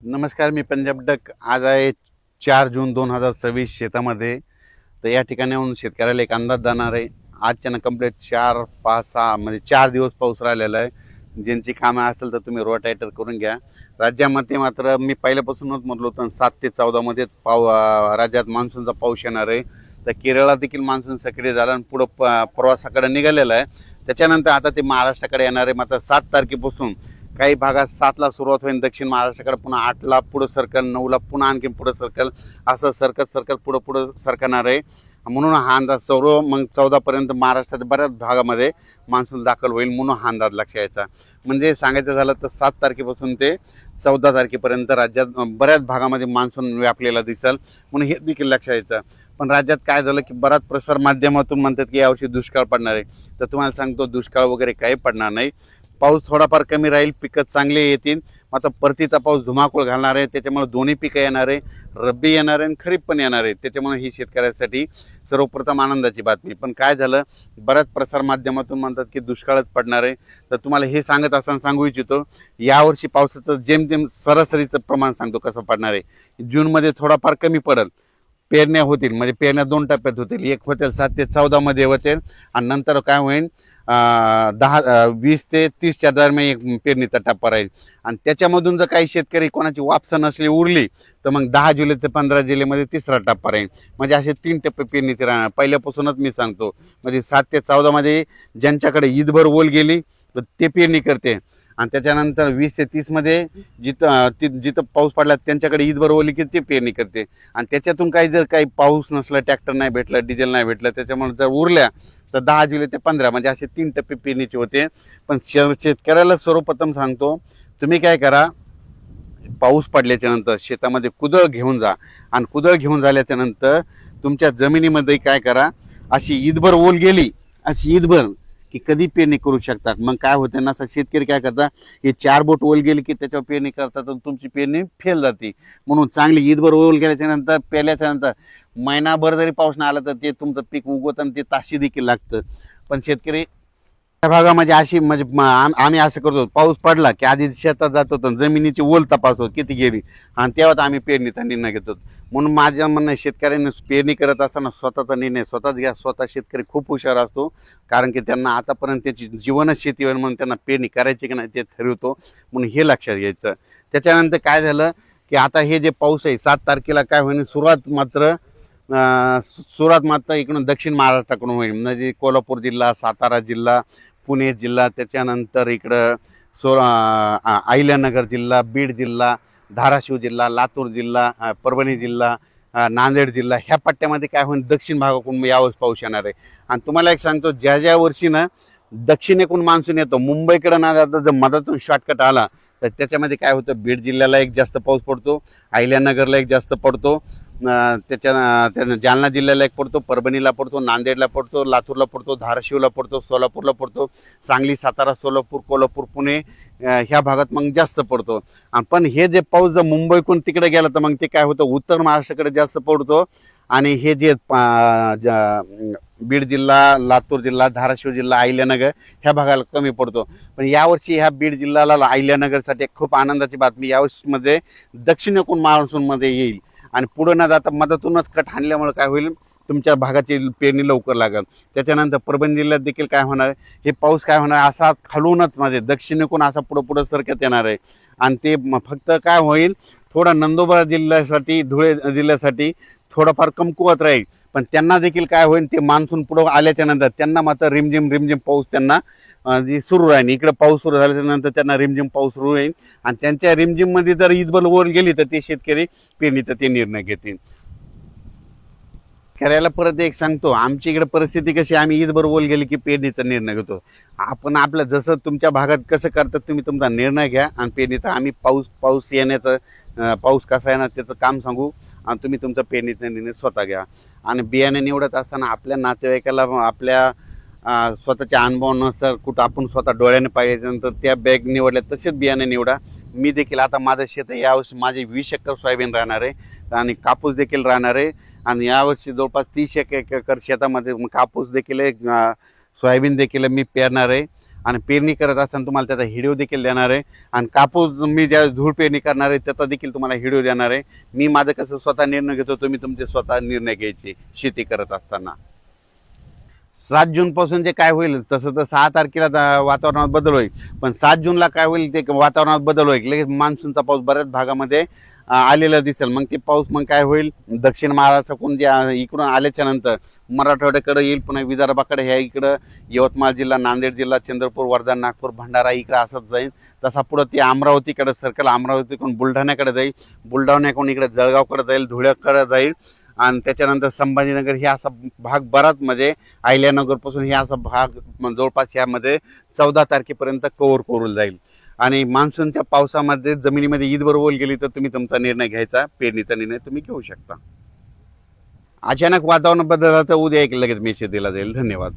नमस्कार, मी पंजाब डक. आज आहे 4 जून 2026. शेतामध्ये तर या ठिकाणी येऊन शेतकऱ्याला एक अंदाज जाणार आहे. आजच्यानं कंप्लीट 4 5 6 म्हणजे 4 दिवस पाऊस राहिलेला आहे. ज्यांची कामं असेल तर तुम्ही रोटायटर करून घ्या. राज्यामध्ये मात्र मी पहिल्यापासूनच म्हटलं होतं 7 ते 14 मध्ये राज्यात मान्सूनचा पाऊस येणार आहे. तर केरळला देखील मान्सून सक्रिय झाला आणि पुढं प्रवासाकडे निघालेला आहे. त्याच्यानंतर आता ते महाराष्ट्राकडे येणार आहे. मात्र 7 तारखेपासून काही भागात 7ला सुरुवात होईल, दक्षिण महाराष्ट्राकडे पुन्हा 8ला पुढं सरकल, 9ला पुन्हा आणखी पुढं सरकल, असं सरकत पुढं पुढं सरकणार आहे. म्हणून हा अंदाज सर्व मग 14पर्यंत महाराष्ट्राच्या बऱ्याच भागामध्ये मान्सून दाखल होईल, म्हणून हा अंदाज लक्षात यायचा. म्हणजे सांगायचं झालं तर 7 तारखेपासून ते 14 तारखेपर्यंत राज्यात बऱ्याच भागामध्ये मान्सून व्यापलेला दिसेल, म्हणून हे देखील लक्षात यायचं. पण राज्यात काय झालं की बराच प्रसार माध्यमातून म्हणतात की यावर्षी दुष्काळ पडणार आहे. तर तुम्हाला सांगतो, दुष्काळ वगैरे काही पडणार नाही. पाऊस थोडाफार कमी राहील, पिकं चांगले येतील. मात्र परतीचा पाऊस धुमाकूळ घालणार आहे, त्याच्यामुळे दोन्ही पिकं येणार आहे, रब्बी येणार आहे आणि खरीप पण येणार आहे. त्याच्यामुळे ही शेतकऱ्यासाठी सर्वप्रथम आनंदाची बातमी. पण काय झालं, बऱ्याच प्रसारमाध्यमातून म्हणतात की दुष्काळच पडणार आहे. तर तुम्हाला हे सांगत असताना सांगू इच्छितो, यावर्षी पावसाचं जेमतेम सरासरीचं प्रमाण सांगतो कसं पडणार आहे. जूनमध्ये थोडाफार कमी पडेल, पेरण्या होतील, म्हणजे पेरण्या 2 टप्प्यात होतील. एक होतील 7 ते 14 मध्ये होतील आणि नंतर काय होईल 20 ते 30च्या दरम्यान एक पेरणीचा टप्पा राहील. आणि त्याच्यामधून जर काही शेतकरी कोणाची वापसा नसली उरली तर मग 10 जुलै ते 15 जुलैमध्ये तिसरा टप्पा राहील. म्हणजे असे 3 टप्पे पेरणीचे राहणार. पहिल्यापासूनच मी सांगतो, म्हणजे 7 ते 14मध्ये ज्यांच्याकडे ईदभर ओल गेली तर ते पेरणी करते. आणि त्याच्यानंतर 20 ते 30मध्ये जिथं पाऊस पडला त्यांच्याकडे ईदभर ओली की ते पेरणी करते. आणि त्याच्यातून काही पाऊस नसला, ट्रॅक्टर नाही भेटलं, डिझेल नाही भेटलं, त्याच्यामुळे जर उरल्या तर 10 जुलै ते 15 म्हणजे असे 3 टप्पे पेरणीचे होते. पण शेतकऱ्याला सर्वप्रथम सांगतो, तुम्ही काय करा, पाऊस पडल्याच्या नंतर शेतामध्ये कुदळ घेऊन जा. आणि कुदळ घेऊन झाल्याच्या नंतर तुमच्या जमिनीमध्ये काय करा, अशी ईदभर ओल गेली, अशी ईदभर की कधी पेरणी करू शकतात. मग काय होतं ना, शेतकरी काय करतात, हे 4 बोट ओल गेली की त्याच्यावर पेरणी करतात आणि तुमची पेरणी फेल जाते. म्हणून चांगली ईदभर ओल गेल्याच्या नंतर, पेरल्याच्या नंतर महिनाभर जरी पाऊस नाही आला तर ते तुमचं पीक उगवत आणि ते ताशी देखील लागतं. पण शेतकरी त्या भागामध्ये अशी म्हणजे आम्ही असं करतो, पाऊस पडला की आधी शेतात जातो तर जमिनीची ओल तपासतो किती गेली, आणि तेव्हाच आम्ही पेरणीचा निर्णय घेतो. म्हणून माझं म्हणणं आहे, शेतकऱ्यांनी पेरणी करत असताना स्वतःचा निर्णय स्वतःच घ्या. स्वतः शेतकरी खूप हुशार असतो, कारण की त्यांना आतापर्यंत त्याची जीवनच शेतीवर, म्हणून त्यांना पेरणी करायची की नाही ते ठरवतो. म्हणून हे लक्षात घ्यायचं. त्याच्यानंतर काय झालं की आता हे जे पाऊस आहे 7 तारखेला काय होईल, सुरुवात मात्र इकडून दक्षिण महाराष्ट्राकडून होईल. म्हणजे कोल्हापूर जिल्हा, सातारा जिल्हा, पुणे जिल्हा, त्याच्यानंतर इकडं अहिल्यानगर जिल्हा, बीड जिल्हा, धाराशिव जिल्हा, लातूर जिल्हा, परभणी जिल्हा, नांदेड जिल्हा, ह्या पट्ट्यामध्ये काय होईल, दक्षिण भागाकडून यावेळेस पाऊस येणार आहे. आणि तुम्हाला एक सांगतो, ज्या वर्षी ना दक्षिणेकडून मान्सून येतो, मुंबईकडे ना जाता जर मधातून शॉर्टकट आला तर त्याच्यामध्ये काय होतं, बीड जिल्ह्याला एक जास्त पाऊस पडतो, अहिल्यानगरला एक जास्त पडतो, त्यानं जालना जिल्ह्याला एक पडतो, परभणीला पडतो, नांदेडला पडतो, लातूरला पडतो, धाराशिवला पडतो, सोलापूरला पडतो, सांगली, सातारा, सोलापूर, कोल्हापूर, पुणे ह्या भागात मग जास्त पडतो. पण हे जे पाऊस जर मुंबईकडून तिकडे गेला तर मग ते काय होतं, उत्तर महाराष्ट्राकडे जास्त पडतो. आणि हे जे बीड जिल्हा, लातूर जिल्हा, धाराशिव जिल्हा, अहिल्यानगर ह्या भागाला कमी पडतो. पण यावर्षी ह्या बीड जिल्ह्याला, अहिल्यानगरसाठी खूप आनंदाची बातमी, यावर्षीमध्ये दक्षिणेकडून मान्सूनमध्ये येईल. आणि पुढं न जाता मधातूनच कट हाणल्यामुळे काय होईल, तुमच्या भागाची पेरणी लवकर लागेल. त्याच्यानंतर परभणी जिल्ह्यात देखील काय होणार आहे, हे पाऊस काय होणार, असा खालूनच म्हणजे दक्षिणेकडून असा पुढं सरकत येणार आहे. आणि ते फक्त काय होईल, थोडा नंदुरबार जिल्ह्यासाठी, धुळे जिल्ह्यासाठी थोडाफार कमकुवत राहील. पण त्यांना देखील काय होईल, ते मान्सून पुढं आल्याच्या नंतर त्यांना मात्र रिमझिम पाऊस त्यांना सुरू राहील. इकडे पाऊस सुरू झाल्याच्या नंतर त्यांना रिमझिम पाऊस सुरू होईल. आणि त्यांच्या रिमझिममध्ये जर ईदभर वर गेली तर ते शेतकरी पेरणीचा ते निर्णय घेतील. करायला परत एक सांगतो, आमची इकडे परिस्थिती कशी, आम्ही ईदभर ओल गेली की पेरणीचा निर्णय घेतो. आपण आपलं जसं तुमच्या भागात कसं करतात तुम्ही तुमचा निर्णय घ्या. आणि पेरणीचा आम्ही पाऊस येण्याचं, पाऊस कसा येणार त्याचं काम सांगू, आणि तुम्ही तुमचा पेरणीचा निर्णय स्वतः घ्या. आणि बियाणे निवडत असताना आपल्या नातेवाईकाला, आपल्या स्वतःच्या अनुभवानुसार कुठं आपण स्वतः डोळ्याने पाहिल्यानंतर त्या बॅग निवडल्या तसेच बियाणे निवडा. मी देखील आता माझं शेत आहे, यावर्षी माझे 20 एकर सोयाबीन राहणार आहे आणि कापूस देखील राहणार आहे. आणि यावर्षी जवळपास 30 एकर शेतामध्ये कापूस देखील आहे, सोयाबीन देखील मी पेरणार आहे. आणि पेरणी करत असताना तुम्हाला त्याचा व्हिडिओ देखील देणार आहे. आणि कापूस मी ज्या धूळ पेरणी करणार आहे त्याचा देखील तुम्हाला व्हिडिओ देणार आहे. मी माझं कसं स्वतः निर्णय घेतो, तुम्ही तुमचे स्वतः निर्णय घ्यायचे शेती करत असताना. 7 जूनपासून जे काय होईल तसं तर 6 तारखेला वातावरणात बदल होईल, पण 7 जूनला काय होईल ते वातावरणात बदल होईल. लगेच मान्सूनचा पाऊस बऱ्याच भागामध्ये आलेला दिसेल. मग ते पाऊस मग काय होईल, दक्षिण महाराष्ट्राकडून जे इकडून आल्याच्या नंतर मराठवाड्याकडे येईल, पुन्हा विदर्भाकडे, ह्या इकडं यवतमाळ जिल्हा, नांदेड जिल्हा, चंद्रपूर, वर्धा, नागपूर, भंडारा इकडं असंच जाईल. तसा पुढं ते अमरावतीकडे सर्कल, अमरावतीकडून बुलढाण्याकडे जाईल, बुलढाण्याकडून इकडे जळगावकडे जाईल, धुळ्याकडे जाईल. आणि त्याच्यानंतर संभाजीनगर हे असा भाग बराच म्हणजे अहिल्यानगरपासून हे असा भाग जवळपास ह्यामध्ये 14 तारखेपर्यंत कव्हर करून जाईल. आणि मान्सूनच्या पावसामध्ये जमिनीमध्ये ईदभर ओल गेली तर तुम्ही तुमचा निर्णय घ्यायचा, पेरणीचा निर्णय तुम्ही घेऊ शकता. अचानक वातावरण बदललं तर उद्या एक लगेच मेसेज दिला जाईल. धन्यवाद.